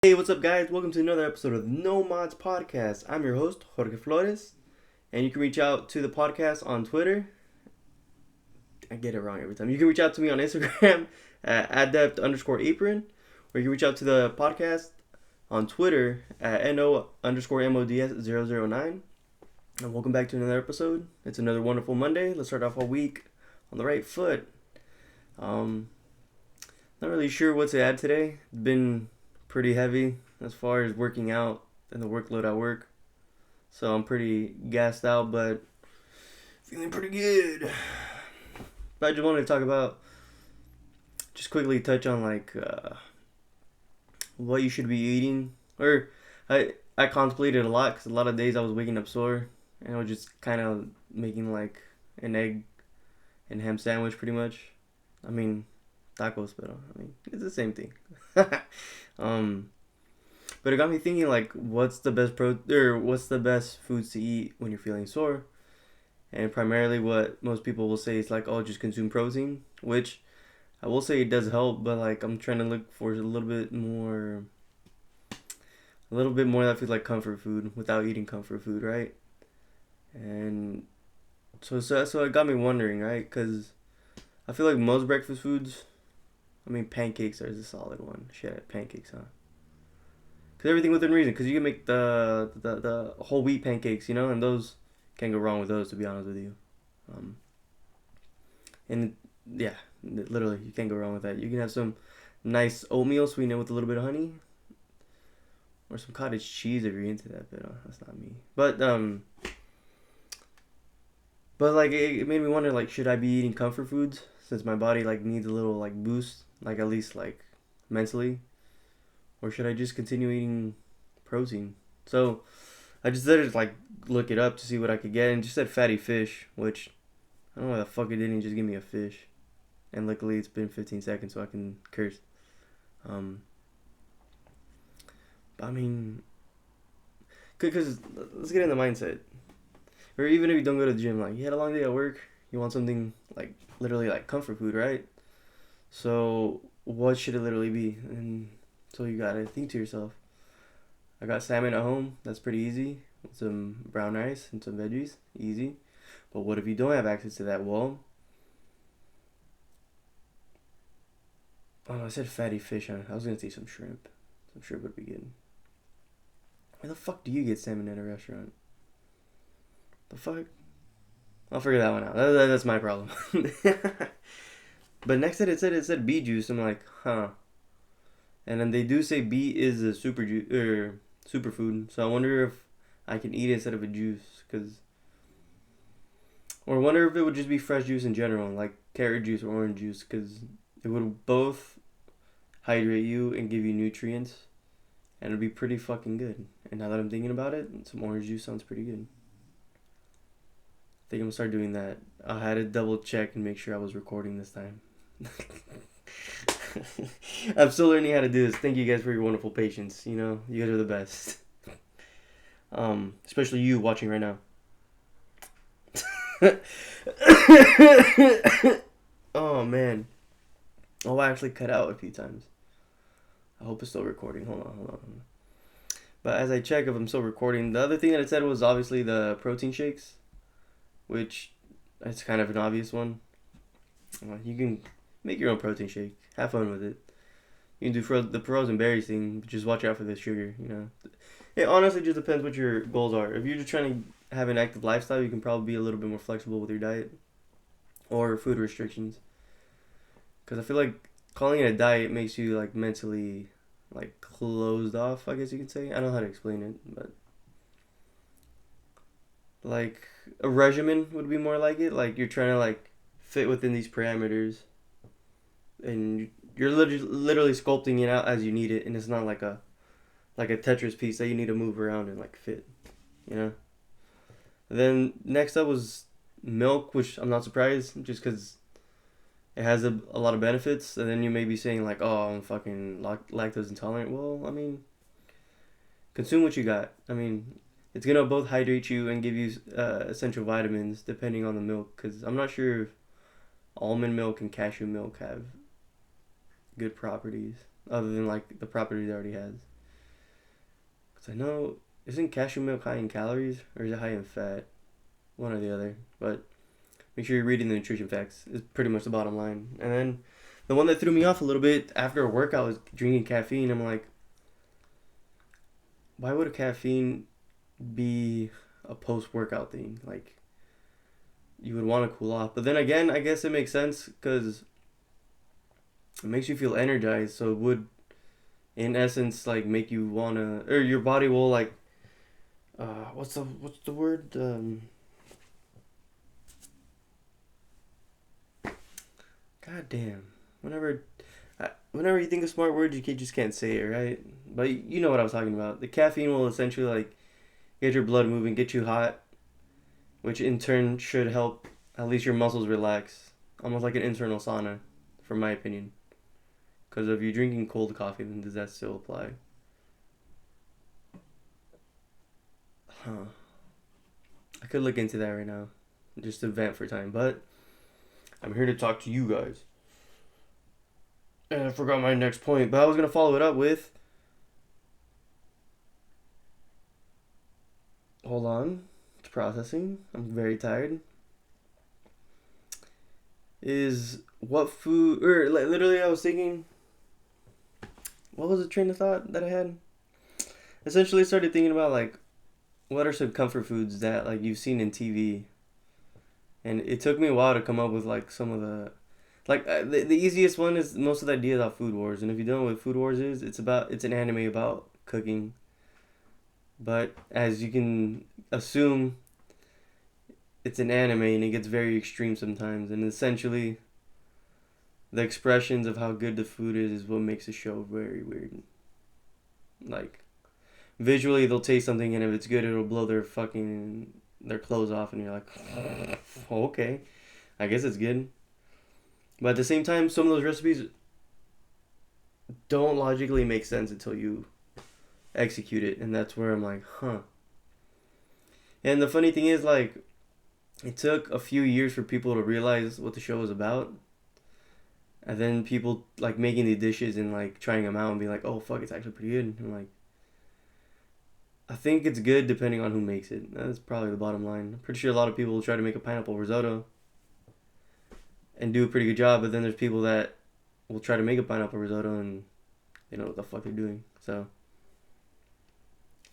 Hey, what's up, guys? Welcome to another episode of No Mods Podcast. I'm your host, Jorge Flores, and you can reach out to the podcast on Twitter. I get it wrong every time. You can reach out to me on Instagram at adept_apron, or you can reach out to the podcast on Twitter at no_mods009. And welcome back to another episode. It's another wonderful Monday. Let's start off our week on the right foot. Not really sure what to add today. It's been pretty heavy as far as working out and the workload at work. So I'm pretty gassed out, but feeling pretty good. But I just wanted to talk about, just quickly touch on what you should be eating. Or I contemplated a lot because a lot of days I was waking up sore and I was just kind of making like an egg and ham sandwich pretty much. I mean, tacos, but I mean, it's the same thing. But it got me thinking, like, what's the best foods to eat when you're feeling sore? And primarily, what most people will say is like, oh, just consume protein, which I will say it does help, but like I'm trying to look for a little bit more that feels like comfort food without eating comfort food, right? And so it got me wondering, right? Because I feel like most breakfast foods, I mean, pancakes are a solid one. Shit, pancakes, huh? Because everything within reason. Because you can make the whole wheat pancakes, and those can't go wrong with those, to be honest with you. Um, and yeah, literally, you can't go wrong with that. You can have some nice oatmeal, sweeten it with a little bit of honey, or some cottage cheese if you're into that. But that's not me. But like it made me wonder, like, should I be eating comfort foods since my body like needs a little like boost, like at least like mentally, or should I just continue eating protein? So I just decided to like look it up to see what I could get, and just said fatty fish, which I don't know why the fuck it didn't just give me a fish. And luckily it's been 15 seconds, so I can curse. Um, but I mean, because let's get in the mindset. Or even if you don't go to the gym, like you had a long day at work, you want something like literally like comfort food, right? So what should it literally be? And so you gotta think to yourself, I got salmon at home. That's pretty easy. With some brown rice and some veggies. Easy. But what if you don't have access to that? Well, oh no, I said fatty fish. I was gonna say some shrimp. Some shrimp would be good. Where the fuck do you get salmon at a restaurant? The fuck? I'll figure that one out. That's my problem. But next it said bee juice. I'm like, huh. And then they do say bee is a superfood. So I wonder if I can eat it instead of a juice, or wonder if it would just be fresh juice in general, like carrot juice or orange juice, because it would both hydrate you and give you nutrients, and it'd be pretty fucking good. And now that I'm thinking about it, some orange juice sounds pretty good. I think I'm gonna start doing that. I had to double check and make sure I was recording this time. I'm still learning how to do this. Thank you guys for your wonderful patience. You guys are the best. Especially you watching right now. Oh man. Oh, I actually cut out a few times. I hope it's still recording. Hold on. But as I check if I'm still recording, the other thing that it said was obviously the protein shakes, which it's kind of an obvious one. You can make your own protein shake. Have fun with it. You can do the frozen berries thing. Just watch out for the sugar. It honestly just depends what your goals are. If you're just trying to have an active lifestyle, you can probably be a little bit more flexible with your diet or food restrictions. Because I feel like calling it a diet makes you like mentally like closed off, I guess you could say. I don't know how to explain it, but like a regimen would be more like it. Like you're trying to like fit within these parameters, and you're literally sculpting it out as you need it, and it's not like a Tetris piece that you need to move around and like fit, you know. Then next up was milk, which I'm not surprised, just because it has a lot of benefits. And then you may be saying like, oh, I'm fucking lactose intolerant. Well, I mean, consume what you got. I mean, it's gonna both hydrate you and give you essential vitamins depending on the milk. Because I'm not sure if almond milk and cashew milk have good properties other than like the properties it already has. Cause I know, isn't cashew milk high in calories or is it high in fat? One or the other. But make sure you're reading the nutrition facts. Is pretty much the bottom line. And then the one that threw me off a little bit after a workout was drinking caffeine. I'm like, why would a caffeine be a post workout thing? Like, you would want to cool off. But then again, I guess it makes sense because it makes you feel energized. So it would, in essence, like make you wanna, or your body will like, what's the word? God damn. Whenever, whenever you think of smart words, just can't say it, right? But you know what I was talking about. The caffeine will essentially like get your blood moving, get you hot, which in turn should help at least your muscles relax, almost like an internal sauna, from my opinion. Because if you're drinking cold coffee, then does that still apply? Huh. I could look into that right now, just to vent for time. But I'm here to talk to you guys. And I forgot my next point, but I was gonna follow it up with. Hold on, it's processing. I'm very tired. Is what food or like literally I was thinking. What was the train of thought that I had? Essentially, I started thinking about like what are some comfort foods that like you've seen in TV, and it took me a while to come up with like some of the like the easiest one is most of the ideas about Food Wars, and if you don't know what Food Wars is, it's an anime about cooking. But as you can assume, it's an anime and it gets very extreme sometimes, and essentially the expressions of how good the food is what makes the show very weird. Like visually, they'll taste something, and if it's good, it'll blow their clothes off, and you're like, oh, okay, I guess it's good. But at the same time, some of those recipes don't logically make sense until you execute it, and that's where I'm like, huh. And the funny thing is, like, it took a few years for people to realize what the show was about, and then people like making the dishes and like trying them out and being like, oh fuck, it's actually pretty good. And I'm like, I think it's good depending on who makes it. That's probably the bottom line. I'm pretty sure a lot of people will try to make a pineapple risotto and do a pretty good job, but then there's people that will try to make a pineapple risotto and they don't know what the fuck they're doing. So,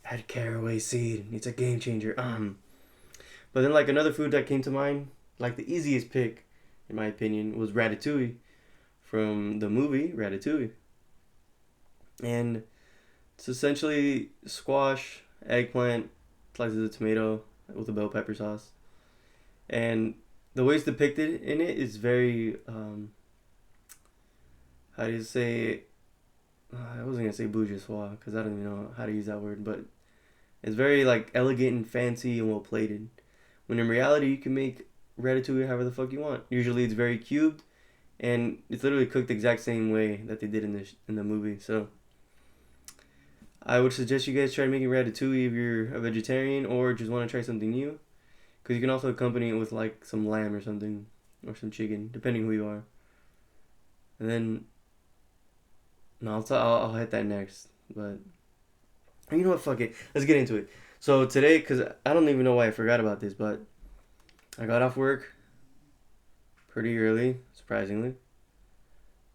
add caraway seed. It's a game changer. But then like another food that came to mind, like the easiest pick, in my opinion, was ratatouille from the movie Ratatouille, and it's essentially squash, eggplant, slices of tomato with a bell pepper sauce, and the way it's depicted in it is very how do you say? I wasn't gonna say bourgeois because I don't even know how to use that word, but it's very like elegant and fancy and well plated. When in reality, you can make ratatouille however the fuck you want. Usually, it's very cubed, and it's literally cooked the exact same way that they did in the movie. So, I would suggest you guys try making ratatouille if you're a vegetarian or just want to try something new, because you can also accompany it with like some lamb or something, or some chicken, depending who you are. And then, no, I'll hit that next. But you know what? Fuck it. Let's get into it. So today, because I don't even know why I forgot about this, but I got off work pretty early, surprisingly.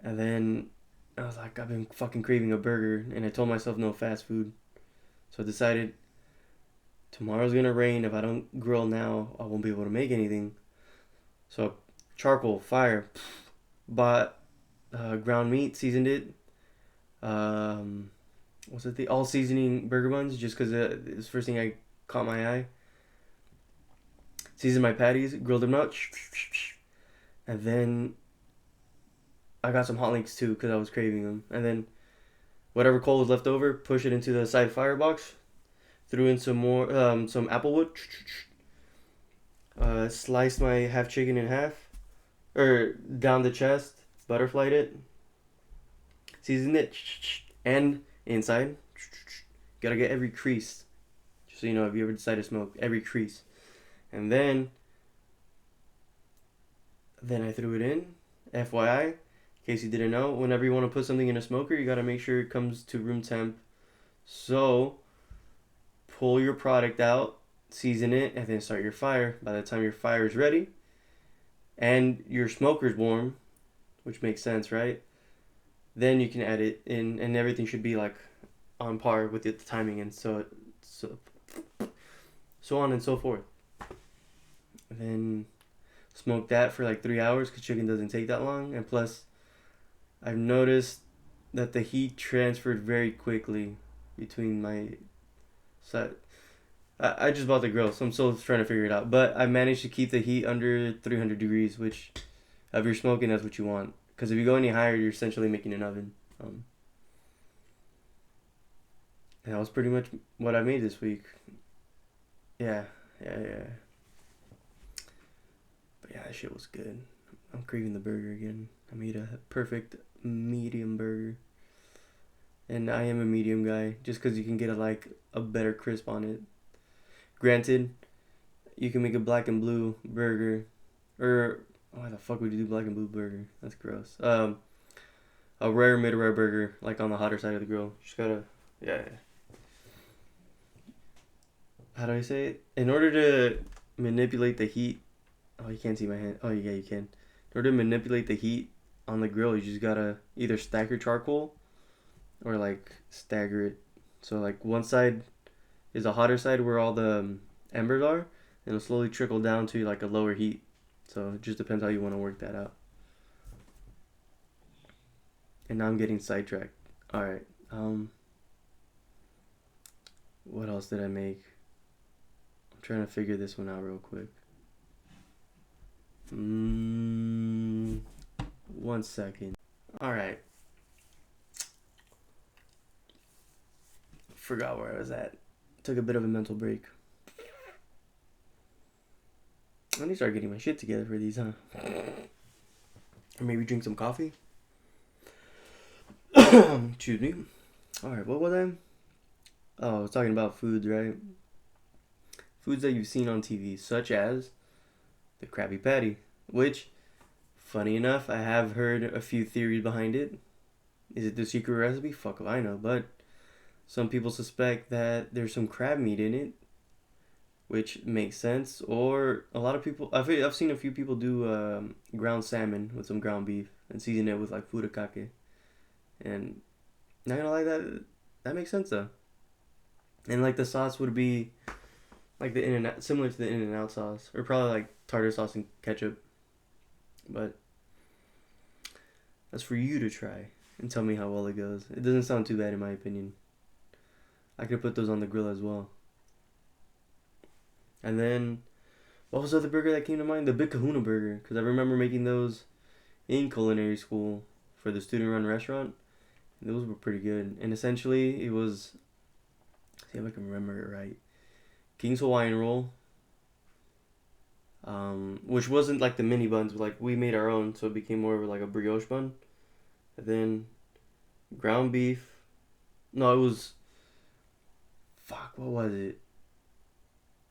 And then I was like, I've been fucking craving a burger, and I told myself no fast food. So I decided tomorrow's gonna rain. If I don't grill now, I won't be able to make anything. So charcoal, fire, bought ground meat, seasoned it. Um, what's it? The all seasoning burger buns, just because it's the first thing I caught my eye. Seasoned my patties, grilled them out, and then I got some hot links too because I was craving them. And then whatever coal was left over, push it into the side firebox. Threw in some more, some applewood. Sliced my half chicken in half, or down the chest. Butterflied it. Seasoned it, and inside. Gotta get every crease. Just so you know, if you ever decide to smoke, every crease. And then I threw it in. FYI, in case you didn't know, whenever you want to put something in a smoker, you gotta make sure it comes to room temp. So pull your product out, season it, and then start your fire. By the time your fire is ready and your smoker's warm, which makes sense, right? Then you can add it in, and everything should be like on par with the timing, and so on and so forth. And then smoke that for like 3 hours because chicken doesn't take that long, and plus, I've noticed that the heat transferred very quickly between my set. I just bought the grill, so I'm still trying to figure it out. But I managed to keep the heat under 300 degrees, which, if you're smoking, that's what you want. Because if you go any higher, you're essentially making an oven. And that was pretty much what I made this week. Yeah. But yeah, that shit was good. I'm craving the burger again. I made a perfect medium burger. And I am a medium guy, just because you can get a better crisp on it. Granted, you can make a black and blue burger, or why the fuck would you do black and blue burger? That's gross. A rare mid-rare burger, like on the hotter side of the grill. You just gotta, yeah. How do I say it? In order to manipulate the heat, oh, you can't see my hand. Oh, yeah, you can. In order to manipulate the heat on the grill, you just gotta either stack your charcoal or like stagger it. So like one side is a hotter side where all the embers are, and it'll slowly trickle down to like a lower heat. So it just depends how you want to work that out. And now I'm getting sidetracked. All right. What else did I make? I'm trying to figure this one out real quick. 1 second. All right. Forgot where I was at. Took a bit of a mental break. I need to start getting my shit together for these, huh? Or maybe drink some coffee? Excuse me. Alright, what was I? Oh, I was talking about foods, right? Foods that you've seen on TV, such as the Krabby Patty, which, funny enough, I have heard a few theories behind it. Is it the secret recipe? Fuck if I know, but some people suspect that there's some crab meat in it, which makes sense. Or a lot of people, I've seen a few people do ground salmon with some ground beef and season it with like furikake. And not gonna lie, that makes sense though. And like the sauce would be like the In-N-Out, similar to the In-N-Out sauce, or probably like tartar sauce and ketchup. But that's for you to try and tell me how well it goes. It doesn't sound too bad in my opinion. I could put those on the grill as well. And then, what was the other burger that came to mind? The Big Kahuna burger, because I remember making those in culinary school for the student-run restaurant. Those were pretty good. And essentially, it was, see if I can remember it right, King's Hawaiian roll, which wasn't like the mini buns, but like we made our own, so it became more of like a brioche bun. And then ground beef. No, it was, fuck, what was it?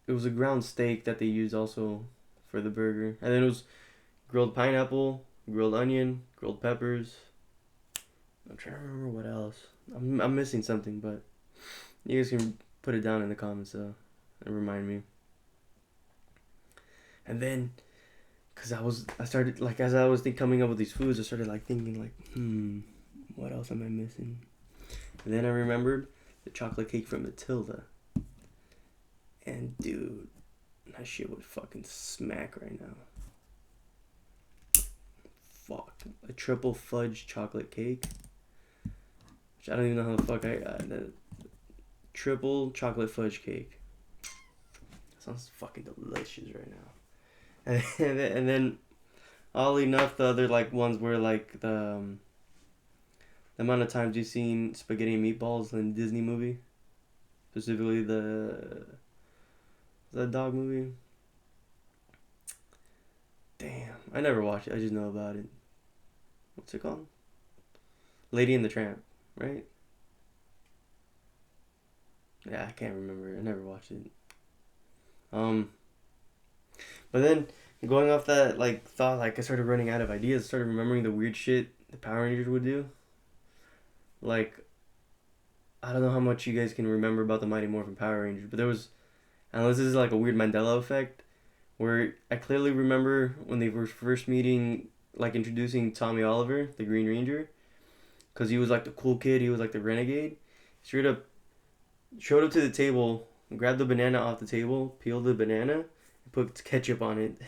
It was a ground steak that they used also for the burger. And then it was grilled pineapple, grilled onion, grilled peppers. I'm trying to remember what else. I'm missing something, but you guys can put it down in the comments and remind me. And then, cause I started like as I was coming up with these foods, I started like thinking like, what else am I missing? And then I remembered the chocolate cake from Matilda. And dude, that shit would fucking smack right now. Fuck, a triple fudge chocolate cake. Which I don't even know how the fuck I got. The triple chocolate fudge cake. Sounds fucking delicious right now. And then, oddly enough, the other like ones were like the amount of times you've seen spaghetti and meatballs in a Disney movie, specifically the dog movie. Damn, I never watched it. I just know about it. What's it called? Lady and the Tramp, right? Yeah, I can't remember. I never watched it. But then going off that like thought, like I started running out of ideas. Started remembering the weird shit the Power Rangers would do. Like I don't know how much you guys can remember about the Mighty Morphin Power Rangers, but there was, unless this is like a weird Mandela effect, where I clearly remember when they were first meeting, like introducing Tommy Oliver, the Green Ranger, because he was like the cool kid, he was like the renegade. Straight up showed up to the table, grabbed the banana off the table, peeled the banana, and put ketchup on it.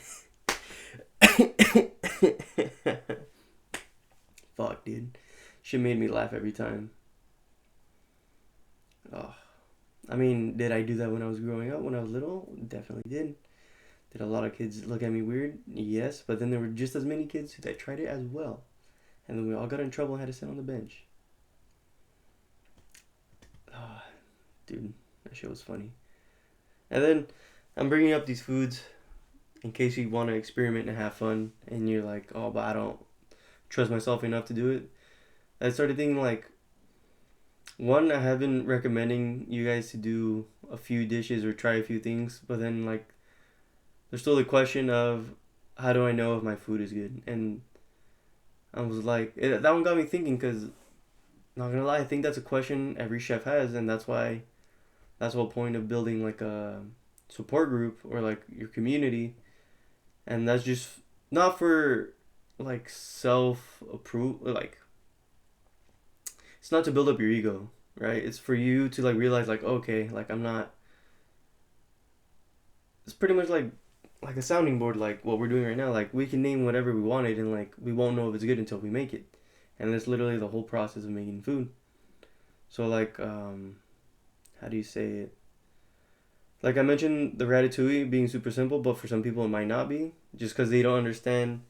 Fuck, dude. Shit made me laugh every time. Oh. I mean, did I do that when I was growing up, when I was little? Definitely did. Did a lot of kids look at me weird? Yes, but then there were just as many kids that tried it as well. And then we all got in trouble and had to sit on the bench. Oh, dude, that shit was funny. And then I'm bringing up these foods in case you want to experiment and have fun, and you're like, oh, but I don't trust myself enough to do it. I started thinking like, one, I have been recommending you guys to do a few dishes or try a few things, but then like, there's still the question of how do I know if my food is good? And I was like, that one got me thinking because, not gonna lie, I think that's a question every chef has, and that's the whole point of building like a support group or like your community, and that's just not for like self approve, like it's not to build up your ego, right? It's for you to like realize like, okay, like I'm not. It's pretty much like a sounding board, like what we're doing right now. Like we can name whatever we wanted, and like we won't know if it's good until we make it, and that's literally the whole process of making food. So like, how do you say it? Like I mentioned, the ratatouille being super simple, but for some people it might not be, just because they don't understand.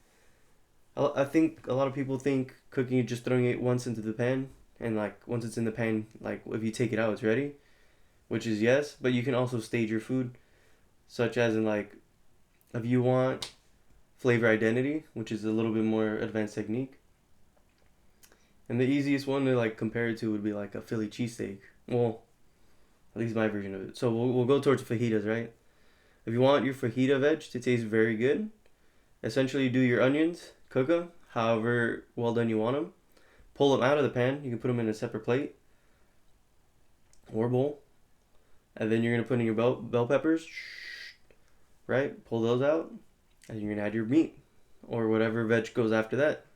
I think a lot of people think cooking is just throwing it once into the pan, and like once it's in the pan, like if you take it out, it's ready, which is yes, but you can also stage your food, such as in like if you want flavor identity, which is a little bit more advanced technique. And the easiest one to like compare it to would be like a Philly cheesesteak. Well, at least my version of it. So we'll go towards fajitas, right? If you want your fajita veg to taste very good, essentially you do your onions, cook them, however well done you want them. Pull them out of the pan. You can put them in a separate plate or bowl. And then you're going to put in your bell peppers, right? Pull those out. And you're going to add your meat or whatever veg goes after that.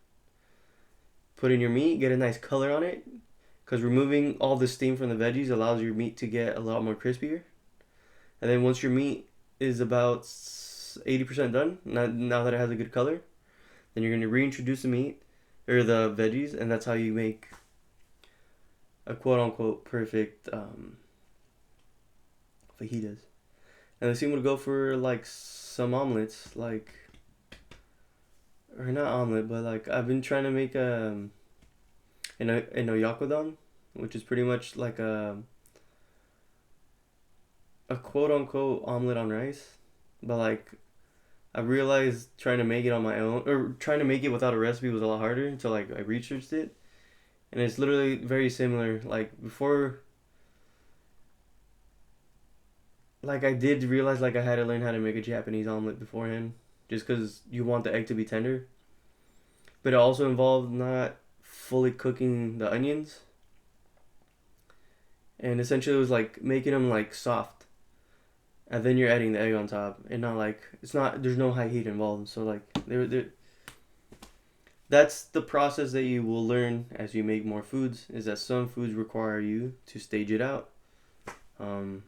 Put in your meat, get a nice color on it, because removing all the steam from the veggies allows your meat to get a lot more crispier. And then once your meat is about 80% done, now that it has a good color, then you're going to reintroduce the meat or the veggies, and that's how you make a quote unquote perfect fajitas. And the same would go for like some omelets, like, or not omelet, but like I've been trying to make an oyakodon, which is pretty much like a quote unquote omelet on rice, but like I realized trying to make it on my own or trying to make it without a recipe was a lot harder until like I researched it, and it's literally very similar. Like before, like I did realize like I had to learn how to make a Japanese omelet beforehand, just because you want the egg to be tender, but it also involved not fully cooking the onions, and essentially it was like making them like soft, and then you're adding the egg on top, and not like it's not there's no high heat involved. So like there that's the process that you will learn as you make more foods. Is that some foods require you to stage it out. Um,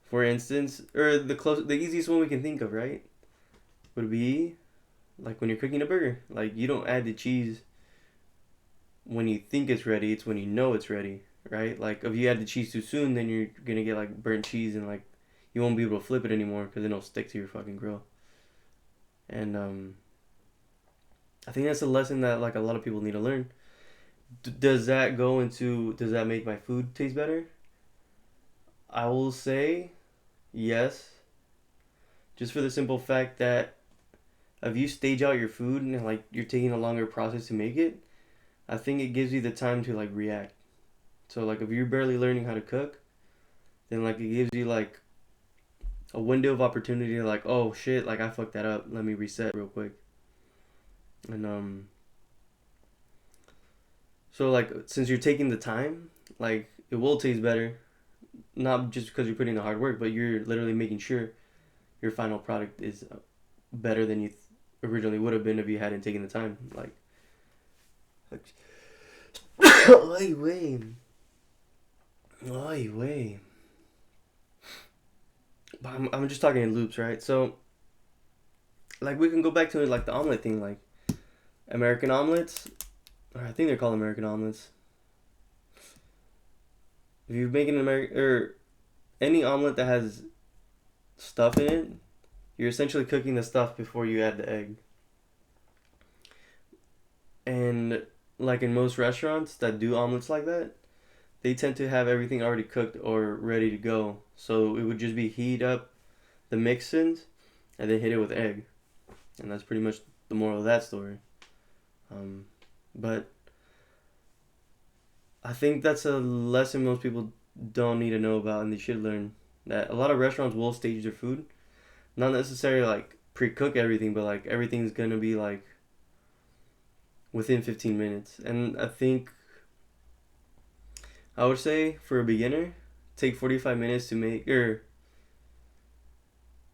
for instance, or the easiest one we can think of, right, would be like when you're cooking a burger. Like you don't add the cheese when you think it's ready. It's when you know it's ready, right? Like if you add the cheese too soon, then you're gonna get like burnt cheese and like you won't be able to flip it anymore because it'll stick to your fucking grill. And I think that's a lesson that like a lot of people need to learn. Does that go into does that make my food taste better? I will say yes, just for the simple fact that if you stage out your food and like you're taking a longer process to make it, I think it gives you the time to like react. So like if you're barely learning how to cook, then like it gives you like a window of opportunity to like, oh shit, like I fucked that up. Let me reset real quick. And so like since you're taking the time, like it will taste better, not just because you're putting the hard work, but you're literally making sure your final product is better than you originally would have been if you hadn't taken the time. Like Ay, güey. Ay, güey. But I'm just talking in loops, right? So, like, we can go back to it, like the omelet thing, like American omelets, or I think they're called American omelets. If you make an American or any omelet that has stuff in it, you're essentially cooking the stuff before you add the egg. And like in most restaurants that do omelets like that, they tend to have everything already cooked or ready to go. So it would just be heat up the mix-ins and then hit it with egg. And that's pretty much the moral of that story. But I think that's a lesson most people don't need to know about, and they should learn that a lot of restaurants will stage their food. Not necessarily like pre-cook everything, but like everything's gonna be like within 15 minutes. And I think I would say for a beginner, take 45 minutes to make, or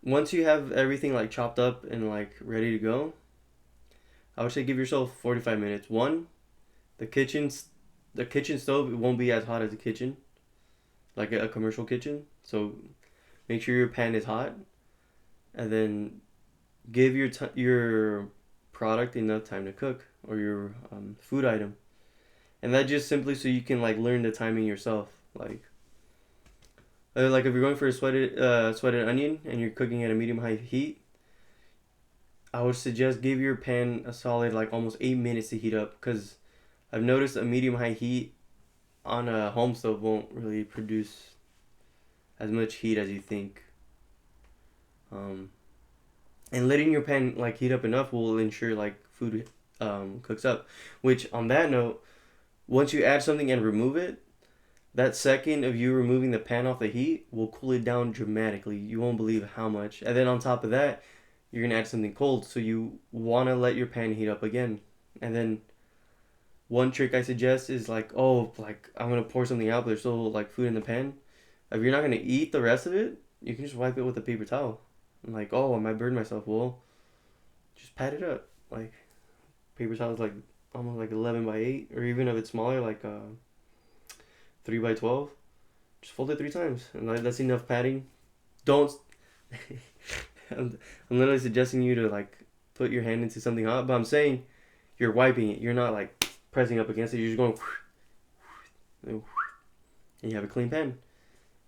once you have everything like chopped up and like ready to go, I would say give yourself 45 minutes. One, the kitchen stove, it won't be as hot as the kitchen, like a commercial kitchen. So make sure your pan is hot, and then give your product enough time to cook, or your food item, and that just simply so you can like learn the timing yourself. Like if you're going for a sweated onion and you're cooking at a medium high heat, I would suggest give your pan a solid like almost 8 minutes to heat up, because I've noticed a medium high heat on a home stove won't really produce as much heat as you think. And letting your pan like heat up enough will ensure like food cooks up. Which on that note, once you add something and remove it, that second of you removing the pan off the heat will cool it down dramatically. You won't believe how much. And then on top of that, you're gonna add something cold, so you wanna let your pan heat up again. And then one trick I suggest is like, oh, like I'm gonna pour something out, but there's still like food in the pan. If you're not gonna eat the rest of it, you can just wipe it with a paper towel. I'm like, oh, I might burn myself. Well, just pat it up. Like paper towel is like almost like 11 by 8, or even if it's smaller, like 3 by 12. Just fold it 3 times, and like, that's enough padding. Don't. I'm literally suggesting you to like put your hand into something hot, but I'm saying you're wiping it. You're not like pressing up against it. You're just going, and you have a clean pan.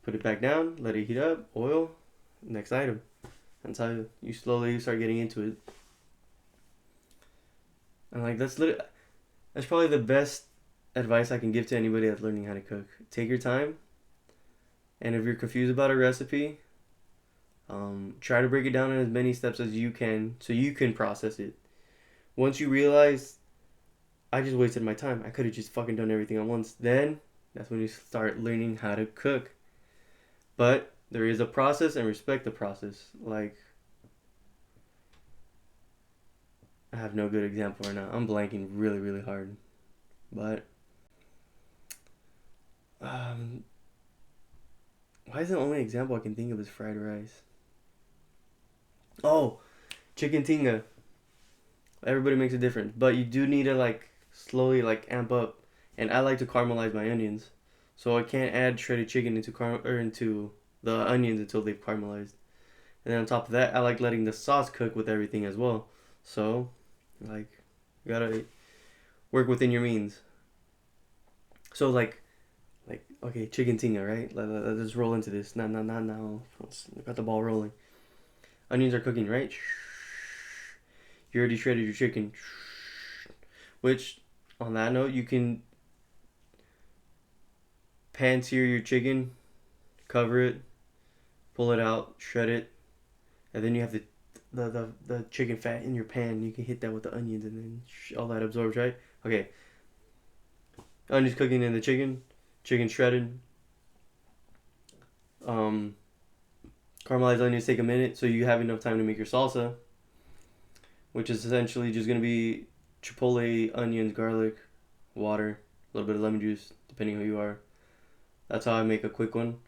Put it back down, let it heat up, oil, next item. That's how you slowly start getting into it. And like that's probably the best advice I can give to anybody that's learning how to cook. Take your time, and if you're confused about a recipe, try to break it down in as many steps as you can so you can process it. Once you realize, I just wasted my time, I could have just fucking done everything at once, then that's when you start learning how to cook. But there is a process, and respect the process. Like, I have no good example right now. I'm blanking really, really hard. But why is the only example I can think of is fried rice? Oh, chicken tinga. Everybody makes it different, but you do need to like slowly like amp up. And I like to caramelize my onions, so I can't add shredded chicken into the onions until they've caramelized. And then on top of that, I like letting the sauce cook with everything as well. So, like, you gotta work within your means. So like okay, chicken tinga, right? Let's roll into this. Now. Let's got the ball rolling. Onions are cooking, right? You already shredded your chicken. Which, on that note, you can pan sear your chicken, cover it, pull it out, shred it, and then you have the chicken fat in your pan. You can hit that with the onions, and then all that absorbs, right? Okay. Onions cooking in the chicken shredded. Caramelized onions take a minute, so you have enough time to make your salsa, which is essentially just gonna be chipotle, onions, garlic, water, a little bit of lemon juice, depending who you are. That's how I make a quick one.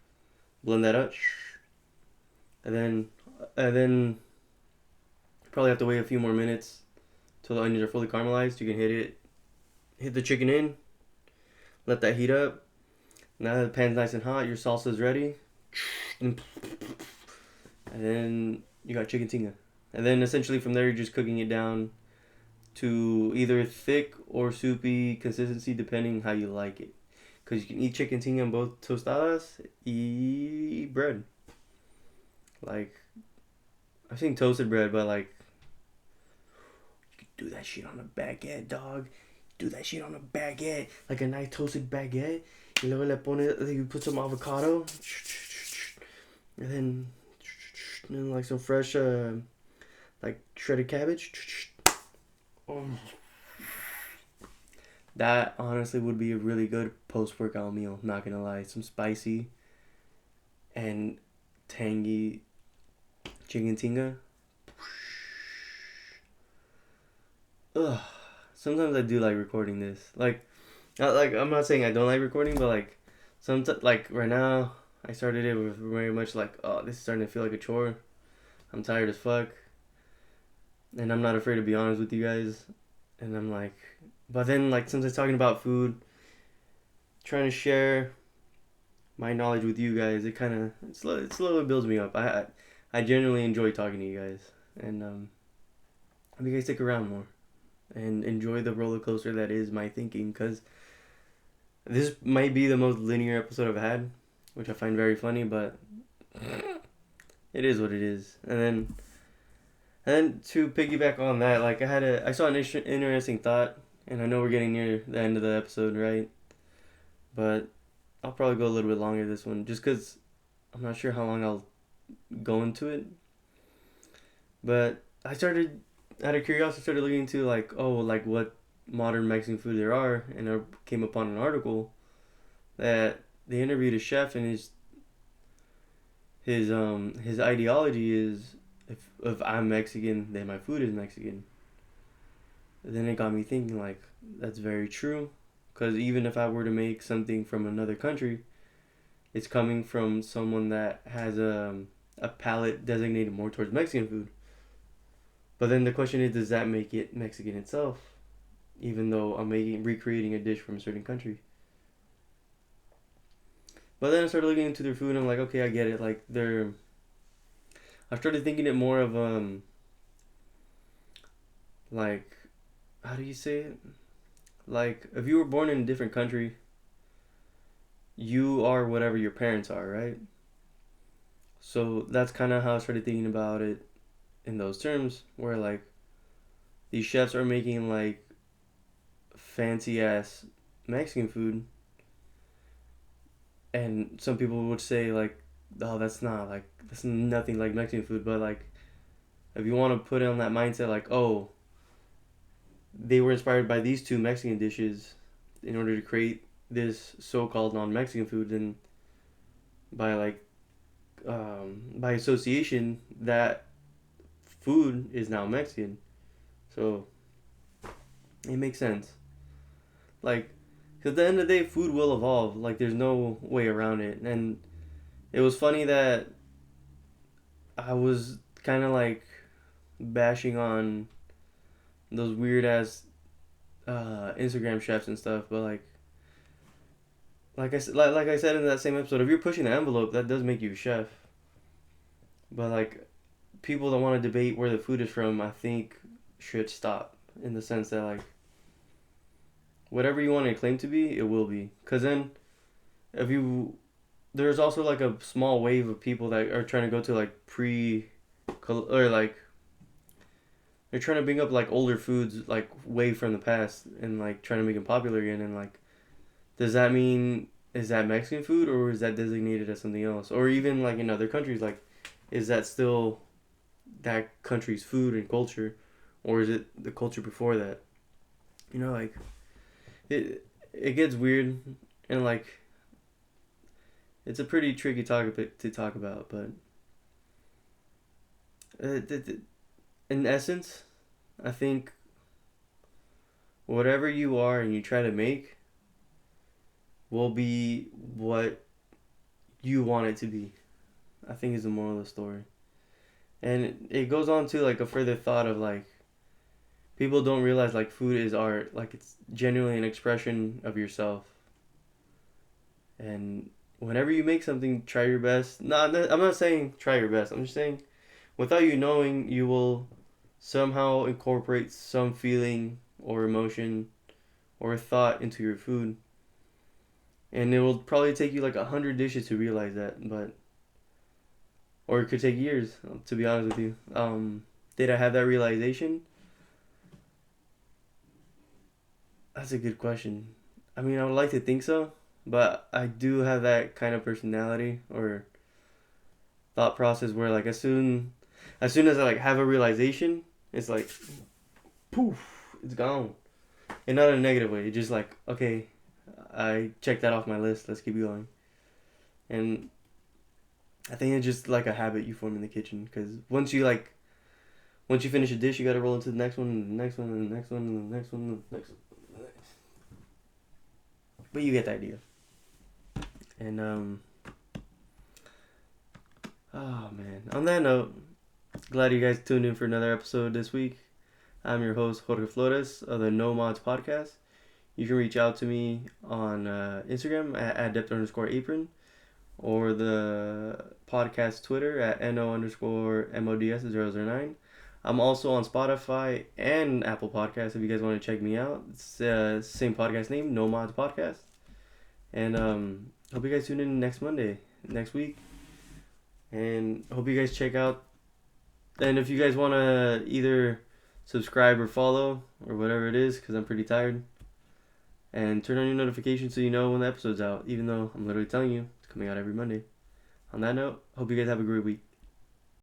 Blend that up, and then probably have to wait a few more minutes till the onions are fully caramelized. You can hit the chicken in, let that heat up. Now that the pan's nice and hot, your salsa's ready. And then you got chicken tinga. And then essentially from there, you're just cooking it down to either thick or soupy consistency, depending how you like it. Because you can eat chicken tinga in both tostadas, eat bread. Like, I've seen toasted bread, but like, you can do that shit on a baguette, dog. Do that shit on a baguette. Like a nice toasted baguette. Y luego le pone, you put some avocado. And then like some fresh, like shredded cabbage. Oh. That honestly would be a really good post-workout meal. Not gonna lie, some spicy and tangy chicken tinga. Ugh. Sometimes I do like recording this. Like I'm not saying I don't like recording, but like sometimes, like right now, I started it with very much like, oh, this is starting to feel like a chore. I'm tired as fuck, and I'm not afraid to be honest with you guys. And I'm like, but then like sometimes talking about food, trying to share my knowledge with you guys, it slowly builds me up. I genuinely enjoy talking to you guys, and I hope you guys stick around more and enjoy the roller coaster that is my thinking, because this might be the most linear episode I've had, which I find very funny, but it is what it is. And then to piggyback on that, like I saw an interesting thought, and I know we're getting near the end of the episode, right? But I'll probably go a little bit longer this one, just because I'm not sure how long I'll go into it. But out of curiosity, started looking into like, oh, like what modern Mexican food there are, and I came upon an article that they interviewed a chef, and his ideology is, if I'm Mexican, then my food is Mexican. Then it got me thinking, like, that's very true, because even if I were to make something from another country, it's coming from someone that has a palate designated more towards Mexican food. But then the question is, does that make it Mexican itself, even though I'm recreating a dish from a certain country? But then I started looking into their food, and I'm like, okay, I get it. Like I started thinking it more of like, how do you say it? Like, if you were born in a different country, you are whatever your parents are, right? So that's kind of how I started thinking about it in those terms, where like these chefs are making like fancy ass Mexican food, and some people would say like, oh, that's nothing like Mexican food. But like, if you want to put it on that mindset, like, oh, they were inspired by these two Mexican dishes in order to create this so-called non-Mexican food, then by like by association, that food is now Mexican. So it makes sense. Like, because at the end of the day, food will evolve. Like, there's no way around it. And it was funny that I was kind of like bashing on those weird ass Instagram chefs and stuff, but like I said in that same episode, if you're pushing the envelope, that does make you a chef. But like, people that want to debate where the food is from, I think should stop, in the sense that like, whatever you want to claim to be, it will be. Cause then, if you, there's also like a small wave of people that are trying to go to like or like, they're trying to bring up like older foods like way from the past, and like trying to make them popular again. And like, does that mean, is that Mexican food, or is that designated as something else? Or even like in other countries, like, is that still that country's food and culture, or is it the culture before that? You know, like, it gets weird, and like, it's a pretty tricky topic to talk about. But in essence, I think whatever you are and you try to make will be what you want it to be. I think is the moral of the story. And it goes on to like a further thought of like people don't realize like food is art, like it's genuinely an expression of yourself. And whenever you make something, try your best. No, I'm not saying try your best. I'm just saying without you knowing, you will somehow incorporate some feeling or emotion or thought into your food. And it will probably take you like 100 dishes to realize that, but or it could take years, to be honest with you. Did I have that realization? That's a good question. I mean, I would like to think so, but I do have that kind of personality or thought process where like as soon as I like have a realization, it's like poof, it's gone. And not in a negative way. It's just like, okay, I checked that off my list. Let's keep going. And I think it's just like a habit you form in the kitchen because once you finish a dish, you got to roll into the next one, and the next one, and the next one, and the next one, and the next one. But you get the idea. And oh man. On that note, glad you guys tuned in for another episode this week. I'm your host Jorge Flores of the No Mods podcast. You can reach out to me on Instagram at adept_apron or the podcast Twitter at no_mods009. I'm also on Spotify and Apple Podcasts if you guys want to check me out. It's same podcast name, No Mods Podcast. And hope you guys tune in next week. And hope you guys check out. And if you guys want to either subscribe or follow or whatever it is, because I'm pretty tired. And turn on your notifications so you know when the episode's out, even though I'm literally telling you it's coming out every Monday. On that note, hope you guys have a great week.